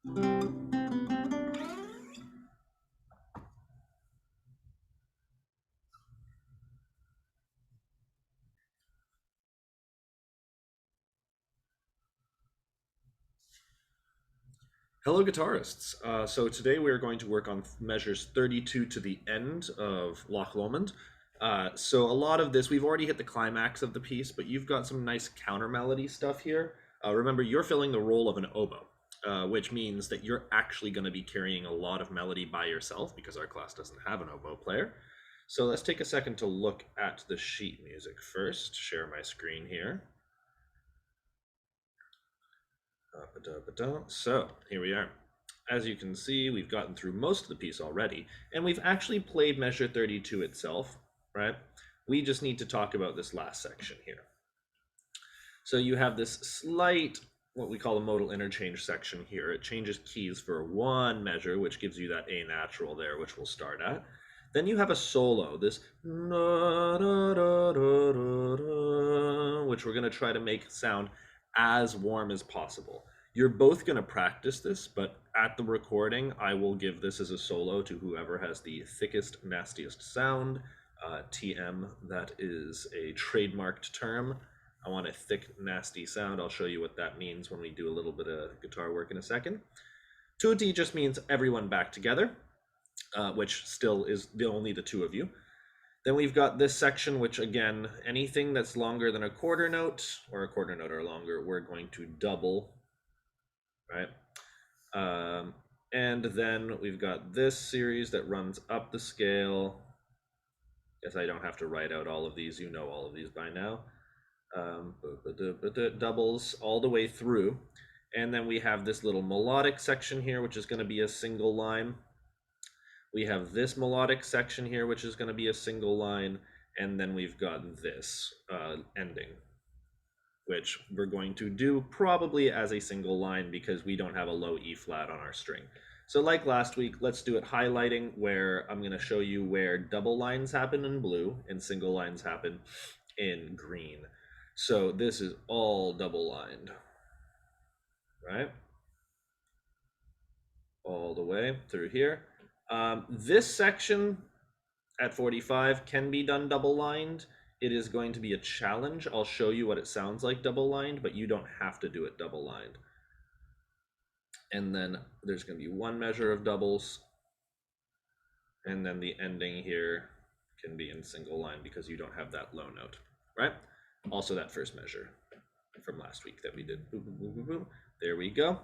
Hello, guitarists. So today we are going to work on measures 32 to the end of Loch Lomond. So a lot of this, we've already hit the climax of the piece, but you've got some nice counter melody stuff here. Remember, you're filling the role of an oboe, which means that you're actually going to be carrying a lot of melody by yourself because our class doesn't have an oboe player. So let's take a second to look at the sheet music first. Share my screen here. So here we are. As you can see, we've gotten through most of the piece already, and we've actually played measure 32 itself, right? We just need to talk about this last section here. So you have this slight, what we call a modal interchange section here. It changes keys for one measure, which gives you that A natural there, which we'll start at. Then you have a solo, this which we're going to try to make sound as warm as possible. You're both going to practice this, but at the recording, I will give this as a solo to whoever has the thickest, nastiest sound. TM, that is a trademarked term. I want a thick, nasty sound. I'll show you what that means when we do a little bit of guitar work in a second. Tutti just means everyone back together, which still is only the two of you. Then we've got this section, which again, anything that's longer than a quarter note or longer, we're going to double, right? And then we've got this series that runs up the scale. Guess I don't have to write out all of these. You know all of these by now. Doubles all the way through. And then we have this little melodic section here, which is going to be a single line. We have this melodic section here, which is going to be a single line. And then we've got this ending, which we're going to do probably as a single line because we don't have a low E flat on our string. So like last week, let's do it highlighting, where I'm going to show you where double lines happen in blue and single lines happen in green. So this is all double lined, right? All the way through here. This section at 45 can be done double lined. It is going to be a challenge. I'll show you what it sounds like double lined, but you don't have to do it double lined. And then there's going to be one measure of doubles. And then the ending here can be in single line because you don't have that low note, right? Also that first measure from last week that we did. Boom, boom, boom, boom, boom. There we go.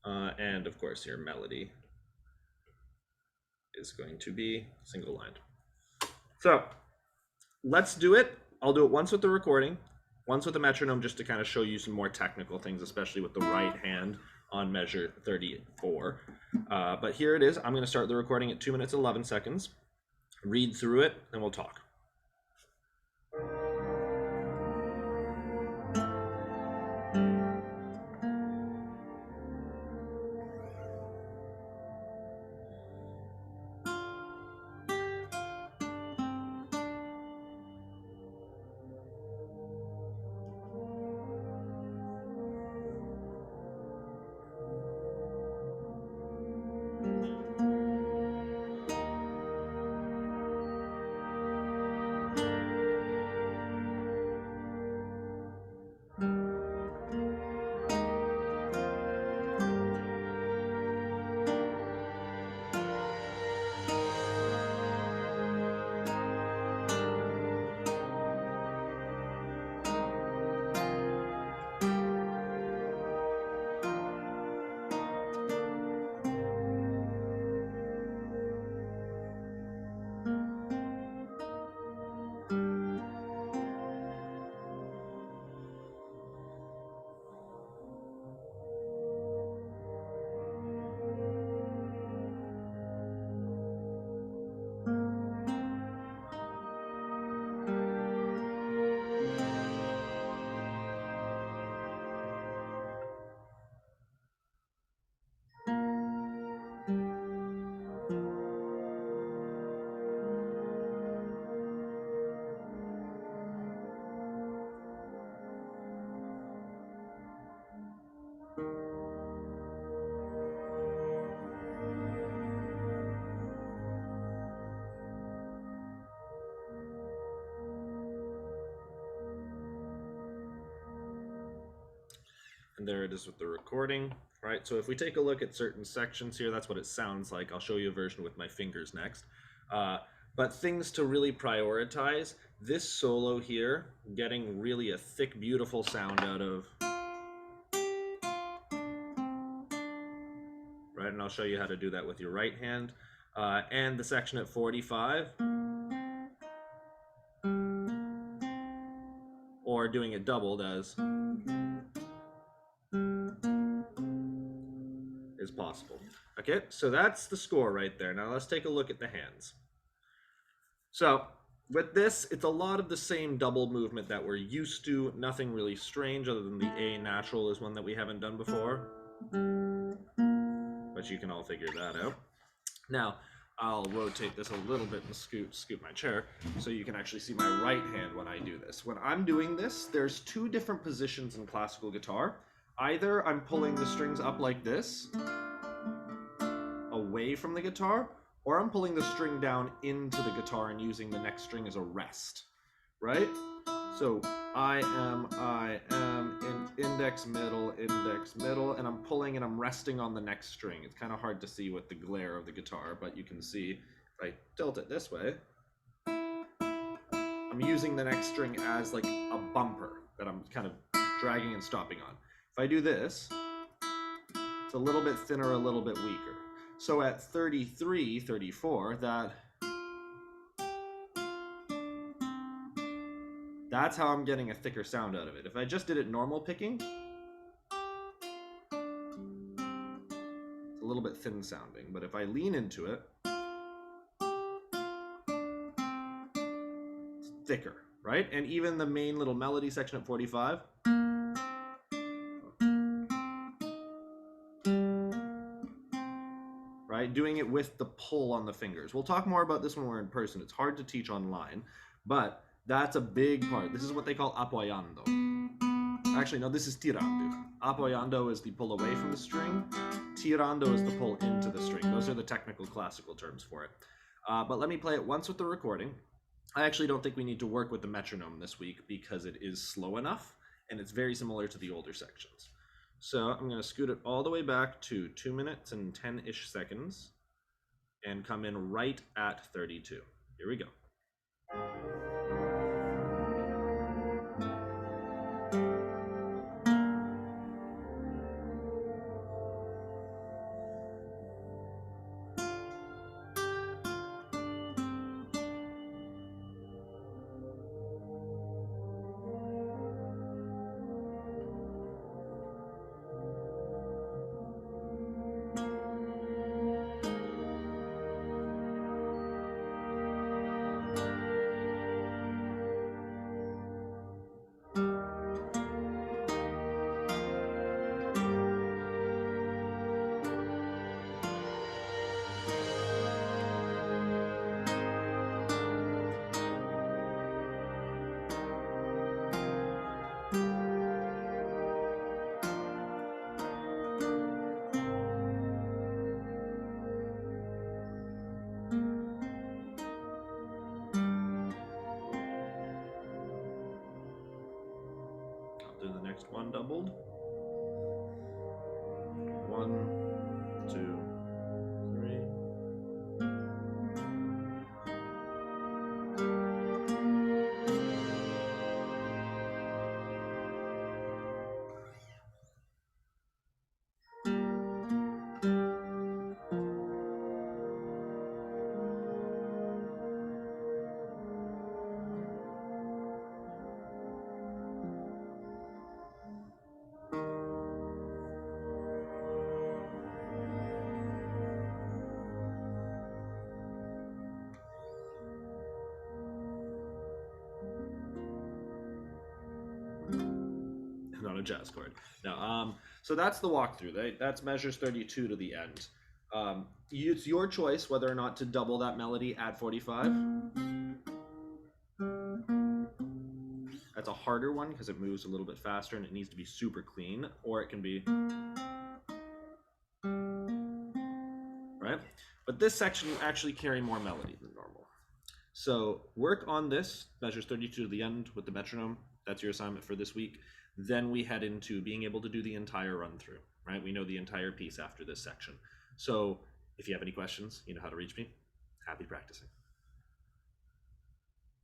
And of course your melody is going to be single lined. So let's do it. I'll do it once with the recording, once with the metronome, just to kind of show you some more technical things, especially with the right hand on measure 34. But here it is. I'm going to start the recording at 2 minutes 11 seconds. Read through it, and we'll talk. And there it is with the recording, right? So if we take a look at certain sections here, that's what it sounds like. I'll show you a version with my fingers next. But things to really prioritize, this solo here, getting really a thick, beautiful sound out of, right? And I'll show you how to do that with your right hand. And the section at 45, or doing it doubled as is possible. Okay, so that's the score right there. Now let's take a look at the hands. So with this, it's a lot of the same double movement that we're used to. Nothing really strange other than the A natural is one that we haven't done before. But you can all figure that out. Now, I'll rotate this a little bit and scoot my chair so you can actually see my right hand when I do this. When I'm doing this, there's two different positions in classical guitar. Either I'm pulling the strings up like this, away from the guitar, or I'm pulling the string down into the guitar and using the next string as a rest, right? So I am, index, middle, and I'm pulling and I'm resting on the next string. It's kind of hard to see with the glare of the guitar, but you can see if I tilt it this way, I'm using the next string as like a bumper that I'm kind of dragging and stopping on. If I do this, it's a little bit thinner, a little bit weaker. So at 33, 34, that's how I'm getting a thicker sound out of it. If I just did it normal picking, it's a little bit thin sounding. But if I lean into it, it's thicker, right? And even the main little melody section at 45, right? Doing it with the pull on the fingers. We'll talk more about this when we're in person. It's hard to teach online, but that's a big part. This is what they call apoyando. Actually, no, this is tirando. Apoyando is the pull away from the string. Tirando is the pull into the string. Those are the technical classical terms for it. But let me play it once with the recording. I actually don't think we need to work with the metronome this week because it is slow enough and it's very similar to the older sections. So I'm going to scoot it all the way back to 2 minutes and 10-ish seconds and come in right at 32. Here we go. Do the next one doubled. 1, 2, 3. On a jazz chord. Now, so that's the walkthrough. Right? That's measures 32 to the end. It's your choice whether or not to double that melody at 45. That's a harder one because it moves a little bit faster and it needs to be super clean, or it can be, right? But this section will actually carry more melody than normal. So work on this, measures 32 to the end with the metronome. That's your assignment for this week. Then we head into being able to do the entire run through, right? We know the entire piece after this section. So if you have any questions, you know how to reach me. Happy practicing.